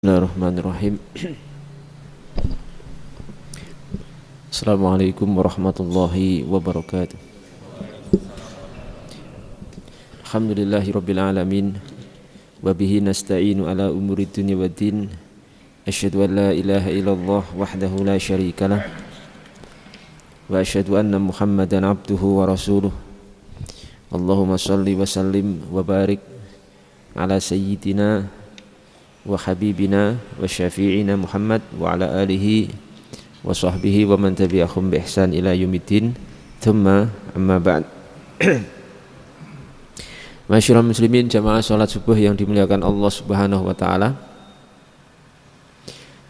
Bismillahirrahmanirrahim. Assalamualaikum warahmatullahi wabarakatuh. Alhamdulillahirabbil alamin wa bihi nasta'inu ala umuri dunya waddin. Asyhadu an la ilaha illallah wahdahu la syarikalah wa asyhadu anna Muhammadan abduhu wa rasuluh. Allahumma shalli wa sallim wa barik ala sayyidina wa habibina wa syafi'ina Muhammad wa ala alihi wa sahbihi wa man tabi'ahum bi ihsan ila yaumiddin. Thumma amma ba'd. Masyaallah muslimin jamaah salat subuh yang dimuliakan Allah Subhanahu wa taala.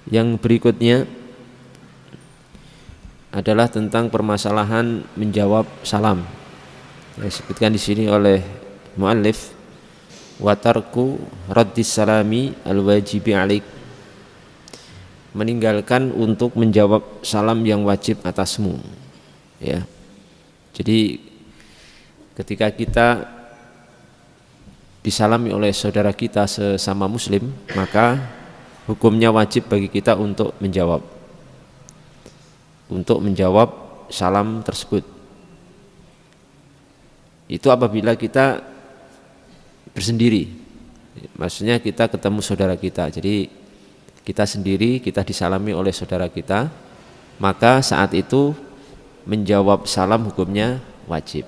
Yang berikutnya adalah tentang permasalahan menjawab salam. Disebutkan di sini oleh muallif wa tarku raddis salami al-wajibi alaik, meninggalkan untuk menjawab salam yang wajib atasmu, ya. Jadi ketika kita disalami oleh saudara kita sesama muslim, maka hukumnya wajib bagi kita untuk menjawab salam tersebut. Itu apabila kita bersendiri, maksudnya kita ketemu saudara kita, jadi kita sendiri, kita disalami oleh saudara kita, maka saat itu menjawab salam hukumnya wajib.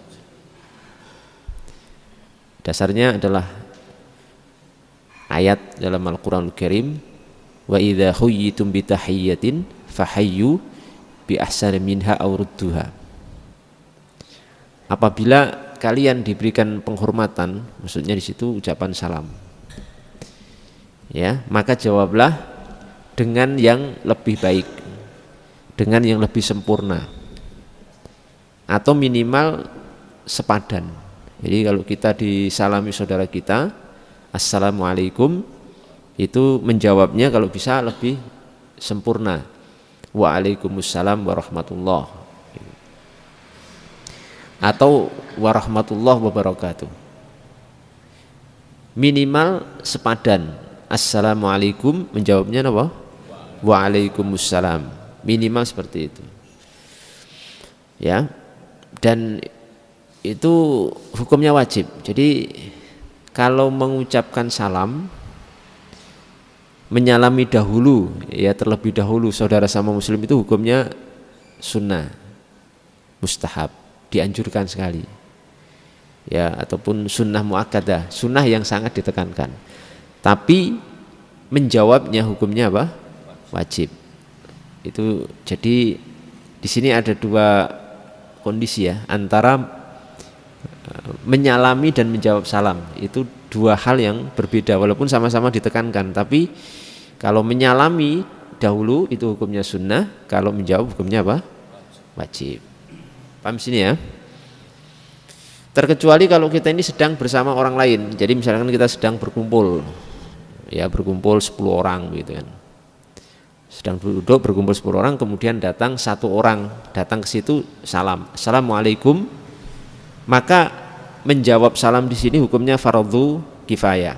Dasarnya adalah ayat dalam Al-Quranul Karim, wa idza huyyitum bi tahiyyatin fahayyu bi ahsani minha aw rudduha. Apabila kalian diberikan penghormatan, maksudnya di situ ucapan salam, ya, maka jawablah dengan yang lebih baik, dengan yang lebih sempurna, atau minimal sepadan. Jadi kalau kita disalami saudara kita, assalamualaikum, itu menjawabnya kalau bisa lebih sempurna, waalaikumsalam warahmatullah, atau warahmatullahi wabarakatuh. Minimal sepadan. Assalamualaikum, menjawabnya apa? Waalaikumsalam. Minimal seperti itu, ya. Dan itu hukumnya wajib. Jadi kalau mengucapkan salam, menyalami dahulu, ya, terlebih dahulu saudara sama muslim, itu hukumnya sunnah, mustahab, dianjurkan sekali, ya, ataupun sunnah muakkadah, sunnah yang sangat ditekankan. Tapi menjawabnya hukumnya apa? Wajib. Itu jadi di sini ada dua kondisi, ya, antara menyalami dan menjawab salam. Itu dua hal yang berbeda, walaupun sama-sama ditekankan. Tapi kalau menyalami dahulu itu hukumnya sunnah, kalau menjawab hukumnya apa? Wajib. Paham sini, ya? Terkecuali kalau kita ini sedang bersama orang lain. Jadi misalkan kita sedang berkumpul, ya, berkumpul 10 orang gitu kan. Sedang duduk berkumpul 10 orang, kemudian datang satu orang, datang ke situ salam, assalamualaikum, maka menjawab salam di sini hukumnya fardhu kifayah.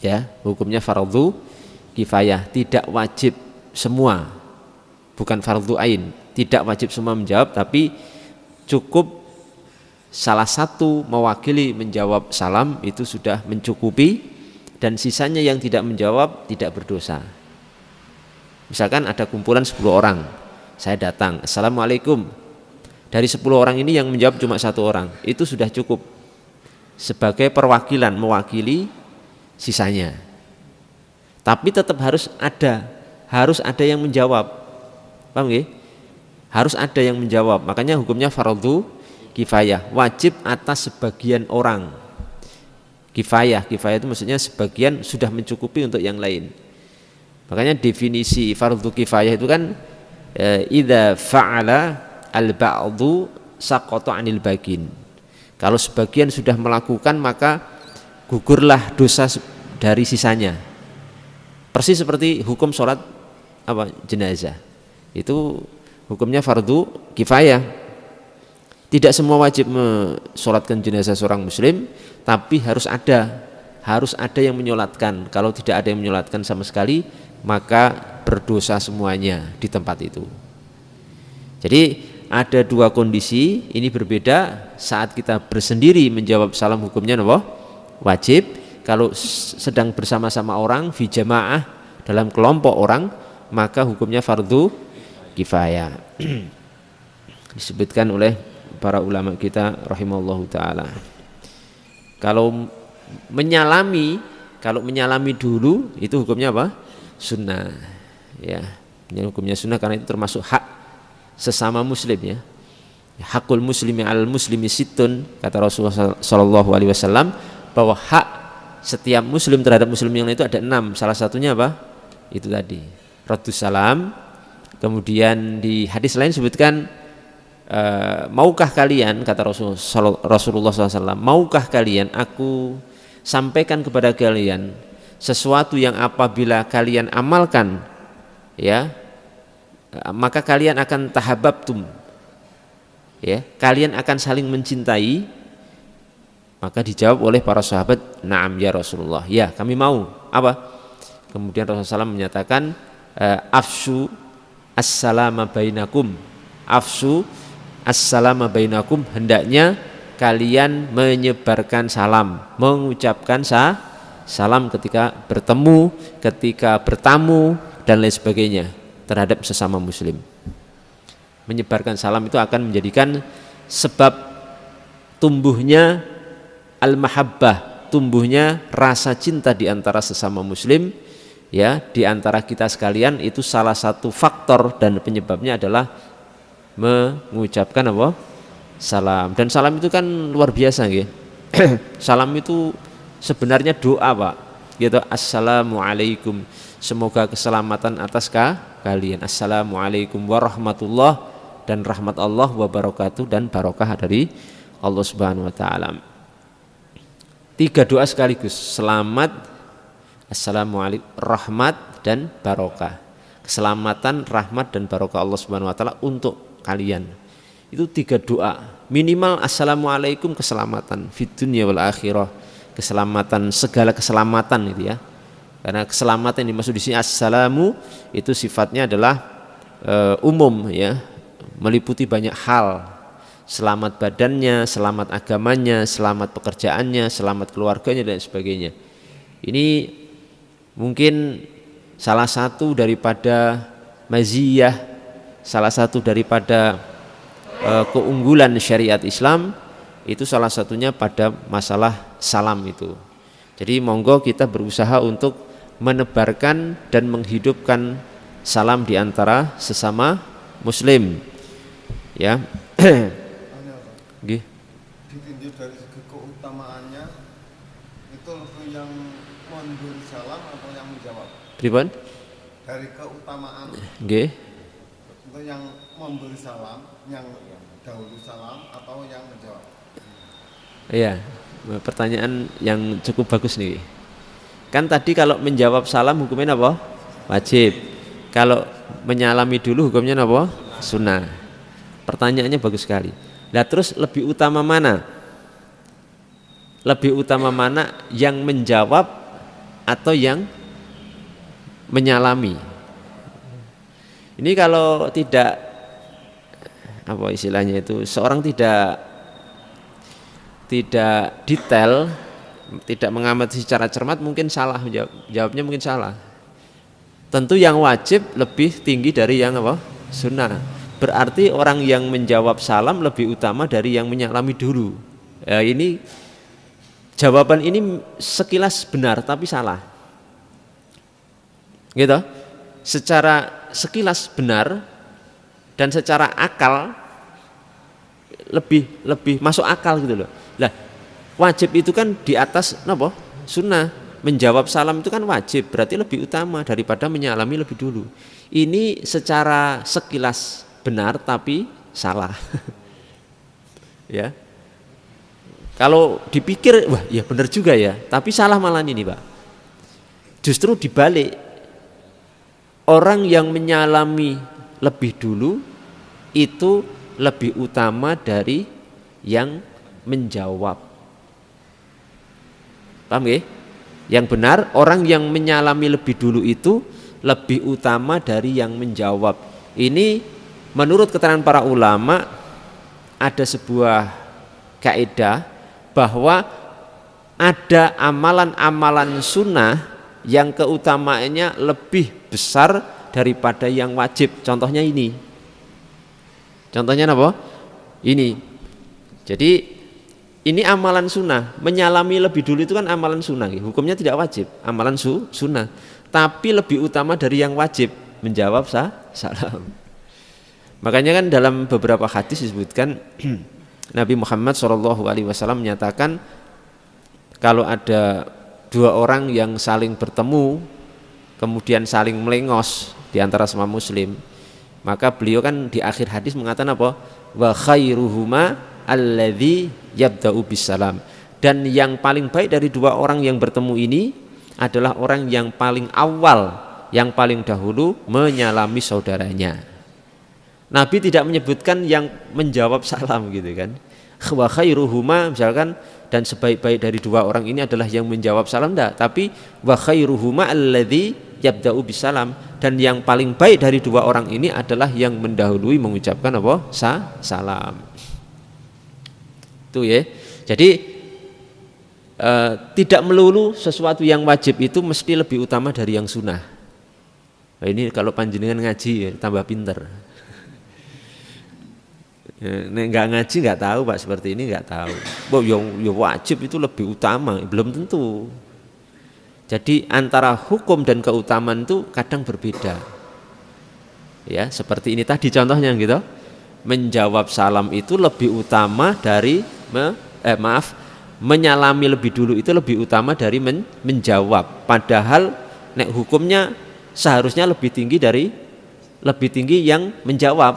Ya, hukumnya fardhu kifayah, tidak wajib semua. Bukan fardhu ain, tidak wajib semua menjawab, tapi cukup salah satu mewakili menjawab salam, itu sudah mencukupi, dan sisanya yang tidak menjawab tidak berdosa. Misalkan ada kumpulan 10 orang, saya datang, assalamualaikum, dari 10 orang ini yang menjawab cuma satu orang, itu sudah cukup sebagai perwakilan, mewakili sisanya. Tapi tetap harus ada yang menjawab. Paham nggih? Harus ada yang menjawab. Makanya hukumnya fardhu kifayah, wajib atas sebagian orang. Kifayah itu maksudnya sebagian sudah mencukupi untuk yang lain. Makanya definisi fardhu kifayah itu kan idza fa'ala al-ba'dhu saqata 'anil bagin. Kalau sebagian sudah melakukan, maka gugurlah dosa dari sisanya. Persis seperti hukum sholat jenazah. Itu hukumnya fardhu kifayah. Tidak semua wajib mensolatkan jenazah seorang muslim, tapi harus ada harus ada yang menyolatkan. Kalau tidak ada yang menyolatkan sama sekali, maka berdosa semuanya di tempat itu. Jadi ada dua kondisi, ini berbeda. Saat kita bersendiri menjawab salam hukumnya apa? Wajib. Kalau sedang bersama-sama orang fi jamaah dalam kelompok orang, maka hukumnya fardu kifayah. Disebutkan oleh para ulama kita rahimallahu taala. Kalau menyalami dulu itu hukumnya apa? Sunnah. Ya, ini hukumnya sunnah karena itu termasuk hak sesama muslim ya. Hakul muslimi al muslimi sittun, kata Rasulullah sallallahu alaihi wasallam, bahwa hak setiap muslim terhadap muslim yang lain itu ada 6. Salah satunya apa? Itu tadi, raddus salam. Kemudian di hadis lain sebutkan maukah kalian, kata Rasulullah SAW, maukah kalian aku sampaikan kepada kalian sesuatu yang apabila kalian amalkan, ya, maka kalian akan tahabbtum, ya, kalian akan saling mencintai. Maka dijawab oleh para sahabat, na'am ya Rasulullah, ya kami mau. Apa? Kemudian Rasulullah SAW menyatakan, afshu as-salama bainakum, afshu as-salama bainakum, hendaknya kalian menyebarkan salam, mengucapkan salam ketika bertemu, ketika bertamu dan lain sebagainya terhadap sesama muslim. Menyebarkan salam itu akan menjadikan sebab tumbuhnya al-mahabbah, tumbuhnya rasa cinta di antara sesama muslim, ya, di antara kita sekalian. Itu salah satu faktor dan penyebabnya adalah mengucapkan apa? Salam. Dan salam itu kan luar biasa gitu. Salam itu sebenarnya doa, Pak. Gitu, assalamualaikum, semoga keselamatan atas kalian. Assalamualaikum warahmatullah, dan rahmat Allah wabarakatuh, dan barokah dari Allah Subhanahu wa taala. 3 doa sekaligus, selamat, assalamualaikum, rahmat dan barokah. Keselamatan, rahmat dan barokah Allah Subhanahu wa taala untuk kalian. Itu 3 doa. Minimal assalamualaikum, keselamatan fid dunya wal akhirah, keselamatan, segala keselamatan itu ya. Karena keselamatan yang dimaksud di sini assalamu itu sifatnya adalah umum ya, meliputi banyak hal. Selamat badannya, selamat agamanya, selamat pekerjaannya, selamat keluarganya dan sebagainya. Ini mungkin salah satu daripada maziyah, salah satu daripada keunggulan syariat Islam, itu salah satunya pada masalah salam itu. Jadi monggo kita berusaha untuk menebarkan dan menghidupkan salam di antara sesama muslim, ya. Ditinjau dari segi keutamaannya, itu lebih yang memberi salam atau yang menjawab? Pripun? Dari keutamaan, Nggih. itu yang memberi salam, yang dahulu salam atau yang menjawab? Iya, pertanyaan yang cukup bagus nih. Kan tadi kalau menjawab salam hukumnya apa? Wajib. Kalau menyalami dulu hukumnya apa? Sunnah. Pertanyaannya bagus sekali. Lah terus lebih utama mana? Lebih utama mana, yang menjawab atau yang menyalami? Ini kalau tidak, apa istilahnya itu, seorang tidak detail, tidak mengamati secara cermat, mungkin salah jawabnya, mungkin salah. Tentu yang wajib lebih tinggi dari yang apa? Sunnah. Berarti orang yang menjawab salam lebih utama dari yang menyalami dulu. Ya, ini jawaban ini sekilas benar tapi salah. Gitu. Secara sekilas benar dan secara akal lebih masuk akal gitu loh. Lah, wajib itu kan di atas apa? Sunnah. Menjawab salam itu kan wajib, berarti lebih utama daripada menyalami lebih dulu. Ini secara sekilas benar tapi salah. Ya. Kalau dipikir, wah ya benar juga ya, tapi salah malah ini, Pak. Justru dibalik, orang yang menyalami lebih dulu itu lebih utama dari yang menjawab. Paham nggih? Yang benar orang yang menyalami lebih dulu itu lebih utama dari yang menjawab. Ini menurut keterangan para ulama ada sebuah kaidah bahwa ada amalan-amalan sunnah yang keutamaannya lebih besar daripada yang wajib. Contohnya ini. Contohnya apa? Ini. Jadi ini amalan sunnah, menyalami lebih dulu itu kan amalan sunnah, hukumnya tidak wajib, amalan sunnah, tapi lebih utama dari yang wajib, menjawab salam. Makanya kan dalam beberapa hadis disebutkan Nabi Muhammad SAW menyatakan kalau ada dua orang yang saling bertemu, kemudian saling melengos di antara semua muslim, maka beliau kan di akhir hadis mengatakan apa? Wa khairuhuma alladzi yabda'u bisalam, dan yang paling baik dari dua orang yang bertemu ini adalah orang yang paling awal, yang paling dahulu menyalami saudaranya. Nabi tidak menyebutkan yang menjawab salam gitu kan. Wa khairuhuma misalkan, dan sebaik-baik dari dua orang ini adalah yang menjawab salam, enggak, tapi wa khairuhuma alladzi yabda'u bisalam, dan yang paling baik dari dua orang ini adalah yang mendahului mengucapkan apa? Salam. Itu ya. Jadi tidak melulu sesuatu yang wajib itu mesti lebih utama dari yang sunnah. Nah, ini kalau panjenengan ngaji ya, tambah pinter. Nggak ngaji nggak tahu Pak, seperti ini nggak tahu. Yang wajib itu lebih utama, belum tentu. Jadi antara hukum dan keutamaan itu kadang berbeda. Ya, seperti ini tadi contohnya gitu. Menjawab salam itu lebih utama dari menyalami lebih dulu itu lebih utama dari menjawab. Padahal nek hukumnya seharusnya lebih tinggi yang menjawab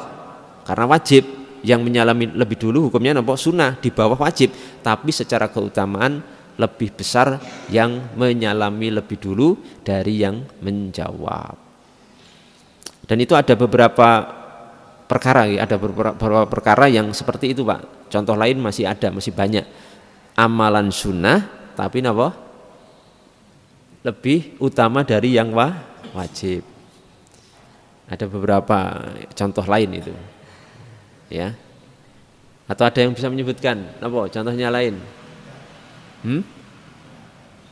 karena wajib. Yang menyalami lebih dulu hukumnya nampak sunnah, di bawah wajib, tapi secara keutamaan lebih besar yang menyalami lebih dulu dari yang menjawab. Dan itu ada beberapa perkara, ada beberapa perkara yang seperti itu Pak. Contoh lain masih ada, masih banyak amalan sunnah tapi apa? Lebih utama dari yang wajib. Ada beberapa contoh lain itu. Ya. Atau ada yang bisa menyebutkan apa contohnya lain?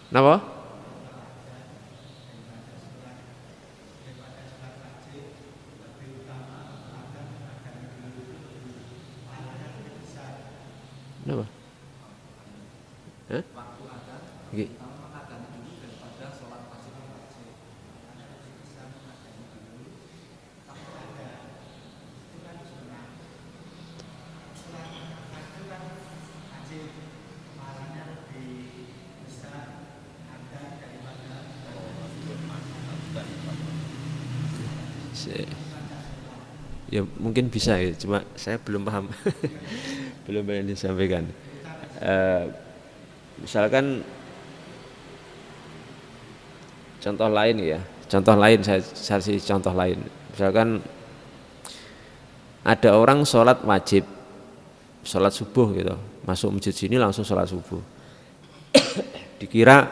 Apa? Kenapa? Okay. Ya mungkin bisa ya, cuma saya belum paham. Belum banyak disampaikan. Misalkan contoh lain ya, saya kasih contoh lain. Misalkan ada orang sholat wajib, sholat subuh gitu, masuk masjid sini langsung sholat subuh. Dikira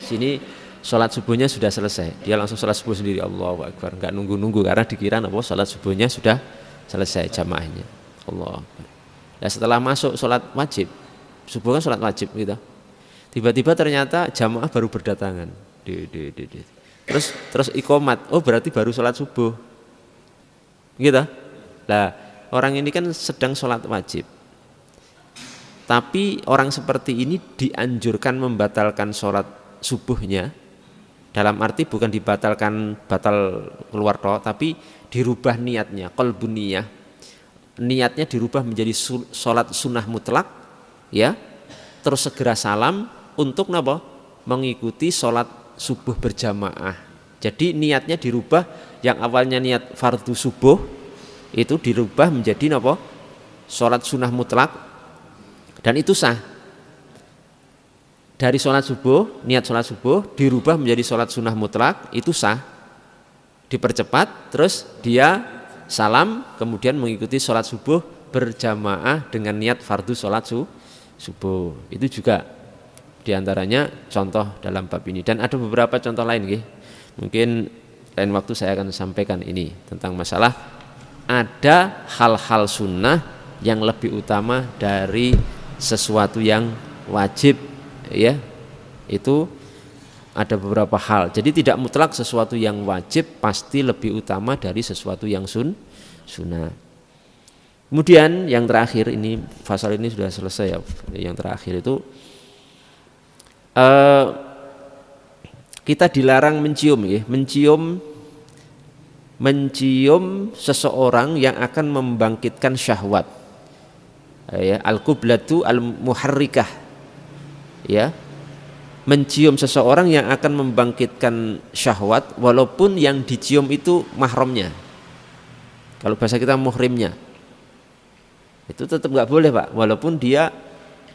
sini sholat subuhnya sudah selesai, dia langsung sholat subuh sendiri, Allahu Akbar, nggak nunggu-nunggu karena dikira apa sholat subuhnya sudah selesai jamaahnya. Allah. Nah, setelah masuk sholat wajib, subuh kan sholat wajib gitu. Tiba-tiba ternyata jamaah baru berdatangan. Terus iqomat, oh berarti baru sholat subuh. Gitu. Nah, orang ini kan sedang sholat wajib. Tapi orang seperti ini dianjurkan membatalkan sholat subuhnya. Dalam arti bukan dibatalkan batal keluar toh, tapi dirubah niatnya, qalbun niyah. Niatnya dirubah menjadi sholat sunnah mutlak, ya. Terus segera salam untuk napa? Mengikuti sholat subuh berjamaah. Jadi niatnya dirubah, yang awalnya niat fardu subuh itu dirubah menjadi napa? Sholat sunnah mutlak, dan itu sah. Dari sholat subuh, niat sholat subuh dirubah menjadi sholat sunnah mutlak, itu sah. Dipercepat, terus dia salam, kemudian mengikuti sholat subuh berjamaah dengan niat fardu sholat subuh. Itu juga Di antaranya contoh dalam bab ini dan ada beberapa contoh lain nggih. Mungkin lain waktu saya akan sampaikan ini tentang masalah ada hal-hal sunnah yang lebih utama dari sesuatu yang wajib, ya. Itu ada beberapa hal. Jadi tidak mutlak sesuatu yang wajib pasti lebih utama dari sesuatu yang sunnah. Kemudian yang terakhir ini, pasal ini sudah selesai ya. Yang terakhir itu kita dilarang mencium, ya. Mencium seseorang yang akan membangkitkan syahwat, ya, al-qublatu al-muharrikah, ya, mencium seseorang yang akan membangkitkan syahwat walaupun yang dicium itu mahramnya. Kalau bahasa kita muhrimnya, itu tetap nggak boleh Pak, walaupun dia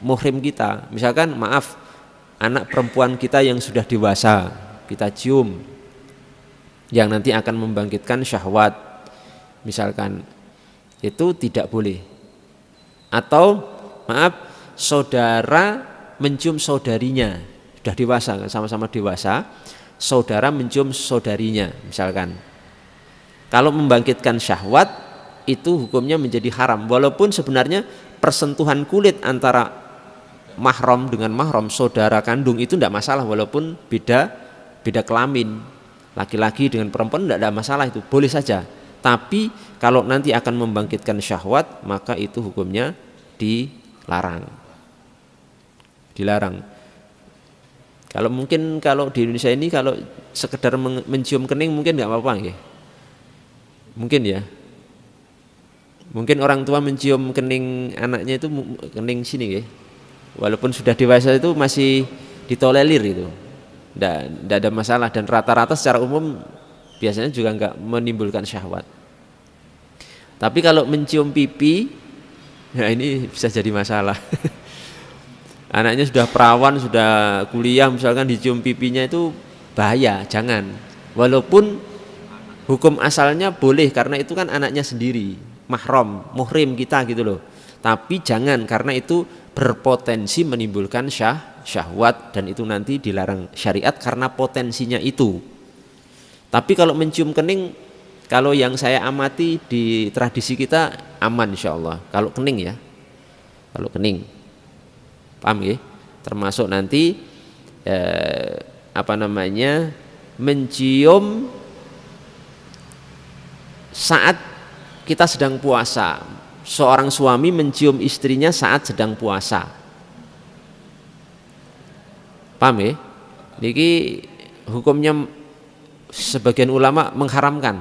muhrim kita. Misalkan maaf, anak perempuan kita yang sudah dewasa kita cium, yang nanti akan membangkitkan syahwat misalkan, itu tidak boleh. Atau maaf, saudara mencium saudarinya, sudah dewasa, sama-sama dewasa, saudara mencium saudarinya misalkan, kalau membangkitkan syahwat itu hukumnya menjadi haram, walaupun sebenarnya persentuhan kulit antara mahram dengan mahram, saudara kandung, itu tidak masalah, walaupun beda kelamin, laki-laki dengan perempuan tidak ada masalah, itu boleh saja. Tapi kalau nanti akan membangkitkan syahwat, maka itu hukumnya dilarang. Kalau mungkin kalau di Indonesia ini kalau sekedar mencium kening mungkin nggak apa-apa, ya. Mungkin ya. Mungkin orang tua mencium kening anaknya itu kening sini, ya. Walaupun sudah dewasa itu masih ditolerir itu. Tidak ada masalah, dan rata-rata secara umum biasanya juga enggak menimbulkan syahwat. Tapi kalau mencium pipi, ya ini bisa jadi masalah. Anaknya sudah perawan, sudah kuliah, misalkan dicium pipinya, itu bahaya, jangan. Walaupun hukum asalnya boleh karena itu kan anaknya sendiri, mahram, muhrim kita gitu loh. Tapi jangan, karena itu berpotensi menimbulkan syahwat, dan itu nanti dilarang syariat karena potensinya itu. Tapi kalau mencium kening, kalau yang saya amati di tradisi kita aman insyaallah. Kalau kening, ya, kalau kening, paham ya? Termasuk nanti mencium saat kita sedang puasa. Seorang suami mencium istrinya saat sedang puasa, paham ya? Niki hukumnya sebagian ulama mengharamkan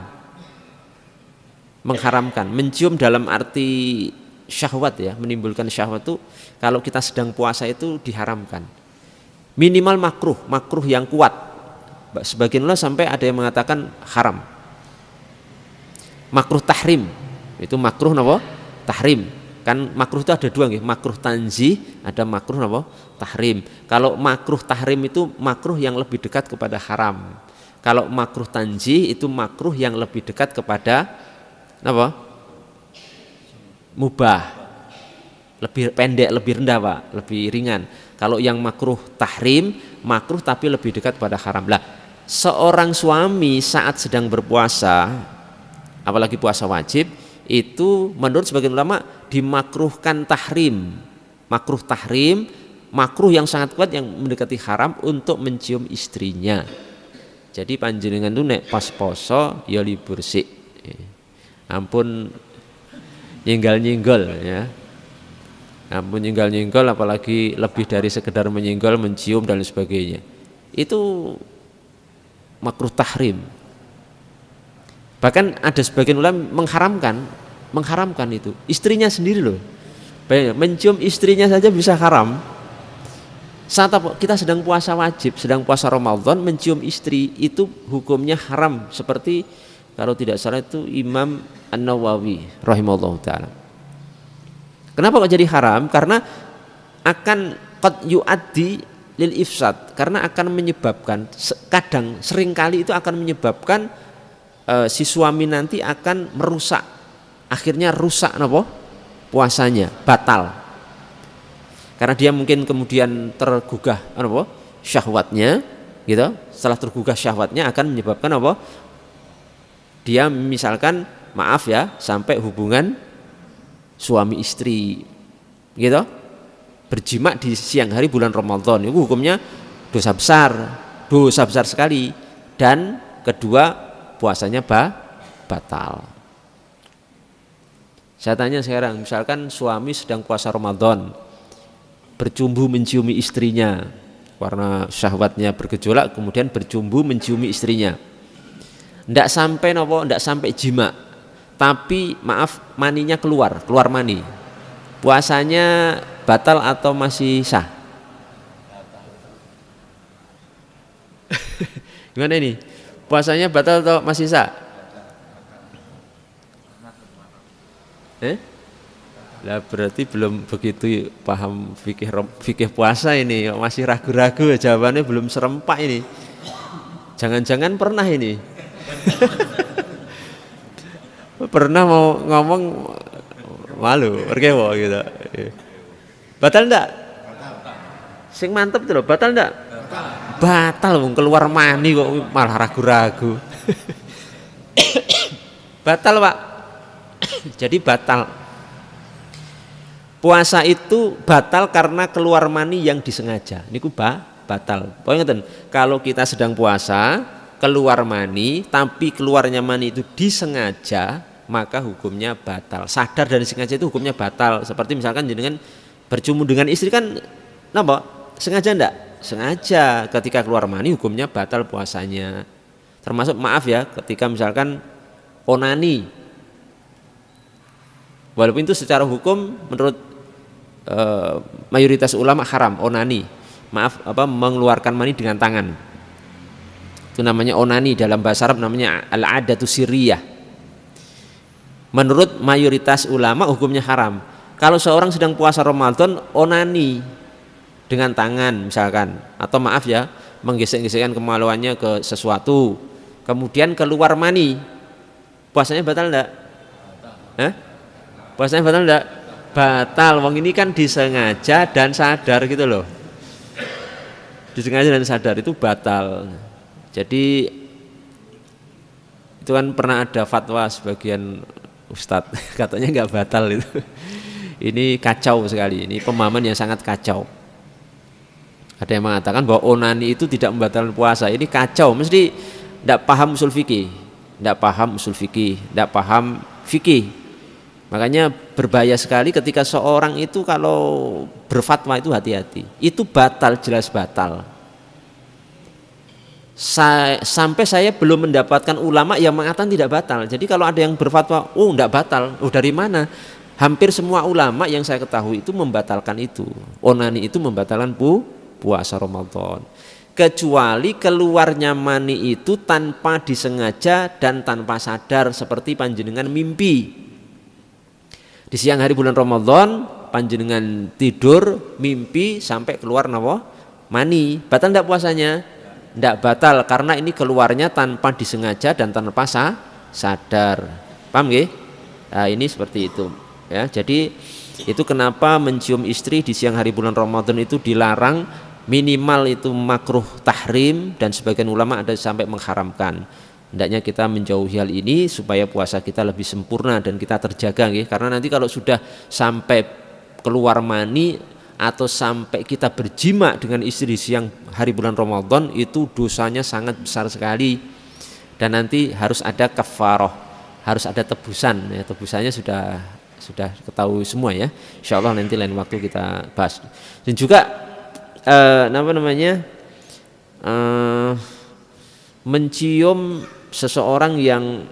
mencium dalam arti syahwat, ya, menimbulkan syahwat itu kalau kita sedang puasa itu diharamkan. Minimal makruh yang kuat. Sebagian ulama sampai ada yang mengatakan haram. Makruh tahrim, itu makruh napa? Tahrim. Kan makruh itu ada dua, makruh tanzih, ada makruh napa? Tahrim. Kalau makruh tahrim itu makruh yang lebih dekat kepada haram. Kalau makruh tanzih itu makruh yang lebih dekat kepada apa? Mubah. Lebih pendek, lebih rendah, Pak, lebih ringan. Kalau yang makruh tahrim, makruh tapi lebih dekat pada haram. Lah, seorang suami saat sedang berpuasa, apalagi puasa wajib, itu menurut sebagian ulama dimakruhkan tahrim, makruh yang sangat kuat yang mendekati haram untuk mencium istrinya. Jadi panjenengan tuh nek pas poso ya libur sik, ampun nyinggal ya, ampun nyinggal apalagi lebih dari sekedar menyinggal, mencium dan sebagainya, itu makruh tahrim. Bahkan ada sebagian ulama mengharamkan itu istrinya sendiri loh. Bayangin, mencium istrinya saja bisa haram. Saat kita sedang puasa wajib, sedang puasa Ramadan, mencium istri itu hukumnya haram, seperti kalau tidak salah itu Imam An-Nawawi rahimahullah ta'ala. Kenapa kok jadi haram? Karena akan qad yu'addi lil ifsad, karena akan menyebabkan, seringkali itu akan menyebabkan si suami nanti akan merusak, akhirnya rusak puasanya, batal. Karena dia mungkin kemudian tergugah apa? Syahwatnya, gitu. Setelah tergugah syahwatnya akan menyebabkan apa? Dia misalkan maaf ya, sampai hubungan suami istri, gitu. Berjima di siang hari bulan Ramadan itu hukumnya dosa besar sekali. Dan kedua, puasanya batal. Saya tanya sekarang, misalkan suami sedang puasa Ramadan, bercumbu menciumi istrinya karena syahwatnya bergejolak, kemudian bercumbu menciumi istrinya, ndak sampai jima, tapi maaf maninya keluar mani, puasanya batal atau masih sah? Gimana ini, puasanya batal atau masih sah? Lah berarti belum begitu paham fikih puasa ini, masih ragu-ragu, jawabannya belum serempak ini. Jangan-jangan pernah ini. Pernah mau ngomong malu, perkewo gitu. Batal enggak? Sing mantep tuh loh, batal enggak? Batal, wong keluar mani kok malah ragu-ragu. Batal, Pak. Jadi batal. Puasa itu batal karena keluar mani yang disengaja. Niku batal. Pokoknya kalau kita sedang puasa keluar mani, tapi keluarnya mani itu disengaja, maka hukumnya batal. Sadar dan sengaja itu hukumnya batal. Seperti misalkan jenengan bercumbu dengan istri kan, napa? Sengaja enggak? Sengaja. Ketika keluar mani hukumnya batal puasanya. Termasuk maaf ya, ketika misalkan onani. Walaupun itu secara hukum menurut mayoritas ulama haram onani, mengeluarkan mani dengan tangan, itu namanya onani, dalam bahasa Arab namanya al-adatu sirriyah. Menurut mayoritas ulama hukumnya haram. Kalau seorang sedang puasa Ramadan onani dengan tangan misalkan, atau maaf ya menggesek-gesekkan kemaluannya ke sesuatu, kemudian keluar mani, puasanya batal enggak? Puasanya batal enggak? Batal. Wong ini kan disengaja dan sadar gitu loh. Disengaja dan sadar itu batal. Jadi itu kan pernah ada fatwa sebagian ustadz katanya enggak batal itu. Ini kacau sekali. Ini pemahaman yang sangat kacau. Ada yang mengatakan bahwa onani itu tidak membatalkan puasa. Ini kacau. Mesti enggak paham usul fikih, enggak paham fikih. Makanya berbahaya sekali ketika seorang itu kalau berfatwa itu hati-hati. Itu batal, jelas batal. Sampai saya belum mendapatkan ulama yang mengatakan tidak batal. Jadi kalau ada yang berfatwa, oh enggak batal, oh dari mana? Hampir semua ulama yang saya ketahui itu membatalkan itu. Onani itu membatalkan puasa Ramadan. Kecuali keluarnya mani itu tanpa disengaja dan tanpa sadar, seperti panjenengan mimpi. Di siang hari bulan Ramadan panjenengan tidur mimpi sampai keluar mani, batal enggak puasanya? Enggak batal, karena ini keluarnya tanpa disengaja dan tanpa sadar. Paham nggih? Nah, ini seperti itu ya. Jadi itu kenapa mencium istri di siang hari bulan Ramadan itu dilarang, minimal itu makruh tahrim, dan sebagian ulama ada sampai mengharamkan. Hendaknya kita menjauhi hal ini supaya puasa kita lebih sempurna dan kita terjaga ya. Karena nanti kalau sudah sampai keluar mani atau sampai kita berjima dengan istri siang hari bulan Ramadan, itu dosanya sangat besar sekali. Dan nanti harus ada kafarah, harus ada tebusan ya. Tebusannya sudah ketahui semua ya. Insyaallah nanti lain waktu kita bahas. Dan juga mencium seseorang yang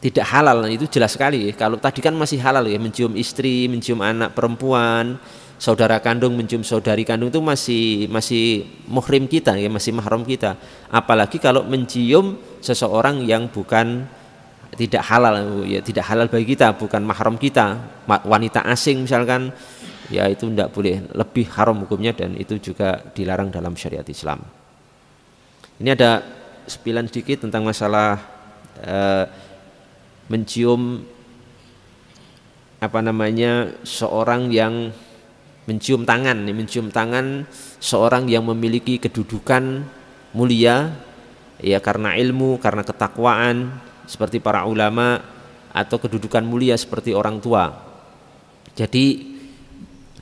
tidak halal itu jelas sekali. Kalau tadi kan masih halal ya, mencium istri, mencium anak perempuan, saudara kandung, mencium saudari kandung itu masih muhrim kita ya, masih mahram kita. Apalagi kalau mencium seseorang yang bukan tidak halal ya, tidak halal bagi kita, bukan mahram kita, wanita asing misalkan, ya itu tidak boleh, lebih haram hukumnya, dan itu juga dilarang dalam syariat Islam. Ini ada sepilan sedikit tentang masalah mencium seorang yang mencium tangan seorang yang memiliki kedudukan mulia ya karena ilmu, karena ketakwaan seperti para ulama, atau kedudukan mulia seperti orang tua. Jadi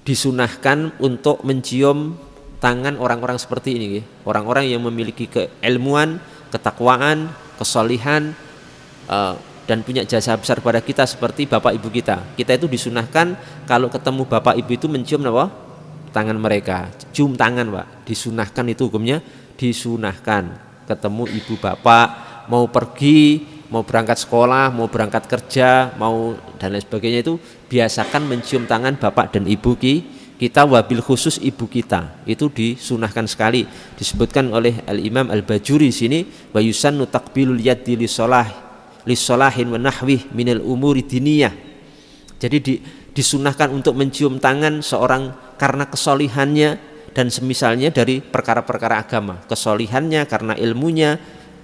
disunahkan untuk mencium tangan orang-orang seperti ini, orang-orang yang memiliki keilmuan, ketakwaan, kesolihan, dan punya jasa besar pada kita seperti bapak ibu kita. Kita itu disunahkan kalau ketemu bapak ibu itu mencium apa? Tangan mereka, cium tangan Pak. Disunahkan, itu hukumnya disunahkan. Ketemu ibu bapak, mau pergi, mau berangkat sekolah, mau berangkat kerja, mau dan lain sebagainya, itu biasakan mencium tangan bapak dan ibu kita, wabil khusus ibu kita. Itu disunahkan sekali. Disebutkan oleh Al-Imam Al-Bajuri sini, wa yusannu taqbilul yaddi lisolahin wa nahwih minal umuri diniyah. Jadi disunahkan untuk mencium tangan seorang karena kesolihannya dan semisalnya dari perkara-perkara agama. Kesolihannya karena ilmunya,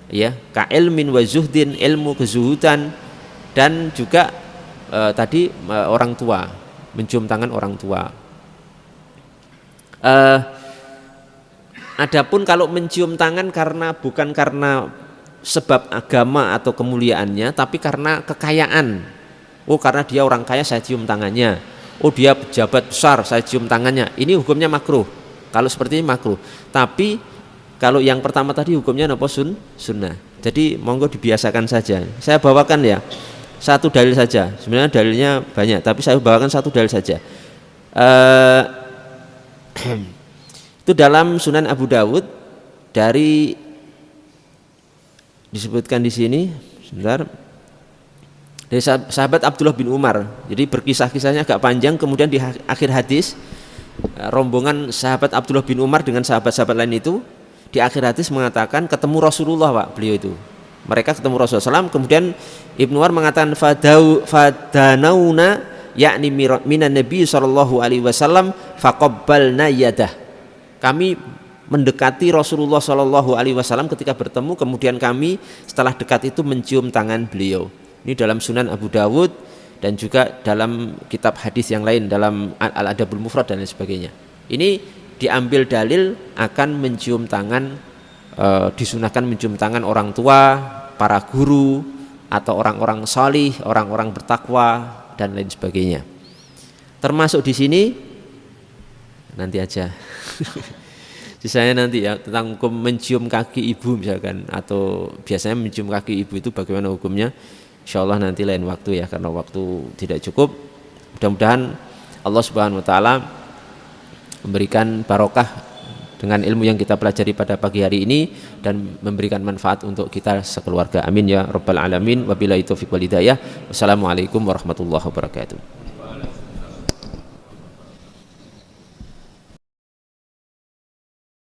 ya, ka ilmin wa zuhdin, ilmu kezuhudan, dan juga tadi orang tua, mencium tangan orang tua. Adapun kalau mencium tangan bukan karena sebab agama atau kemuliaannya, tapi karena kekayaan. Oh, karena dia orang kaya saya cium tangannya. Oh, dia pejabat besar saya cium tangannya. Ini hukumnya makruh. Kalau seperti ini makruh. Tapi kalau yang pertama tadi hukumnya apa? Sunnah. Jadi monggo dibiasakan saja. Saya bawakan ya satu dalil saja. Sebenarnya dalilnya banyak, tapi saya bawakan satu dalil saja. Itu dalam Sunan Abu Dawud, dari disebutkan di sini, sebentar, dari sahabat Abdullah bin Umar. Jadi berkisah-kisahnya agak panjang. Kemudian di akhir hadis, rombongan sahabat Abdullah bin Umar dengan sahabat-sahabat lain itu di akhir hadis mengatakan ketemu Rasulullah Pak, beliau itu. Mereka ketemu Rasulullah SAW. Kemudian Ibnu Umar mengatakan fadanauna yakni minan Nabi sallallahu alaihi wasallam faqabbalna yadah. Kami mendekati Rasulullah Shallallahu Alaihi Wasallam ketika bertemu, kemudian kami setelah dekat itu mencium tangan beliau. Ini dalam Sunan Abu Dawud dan juga dalam kitab hadis yang lain, dalam Al-Adabul Mufrad dan lain sebagainya. Ini diambil dalil akan mencium tangan, disunahkan mencium tangan orang tua, para guru, atau orang-orang salih, orang-orang bertakwa dan lain sebagainya. Termasuk di sini nanti aja. Sisanya nanti ya, tentang hukum mencium kaki ibu misalkan, atau biasanya mencium kaki ibu itu bagaimana hukumnya, insyaallah nanti lain waktu ya, karena waktu tidak cukup. Mudah-mudahan Allah Subhanahu wa taala memberikan barokah dengan ilmu yang kita pelajari pada pagi hari ini dan memberikan manfaat untuk kita sekeluarga. Amin ya rabbal alamin. Wabillahi taufiq wal hidayah. Wassalamualaikum warahmatullahi wabarakatuh.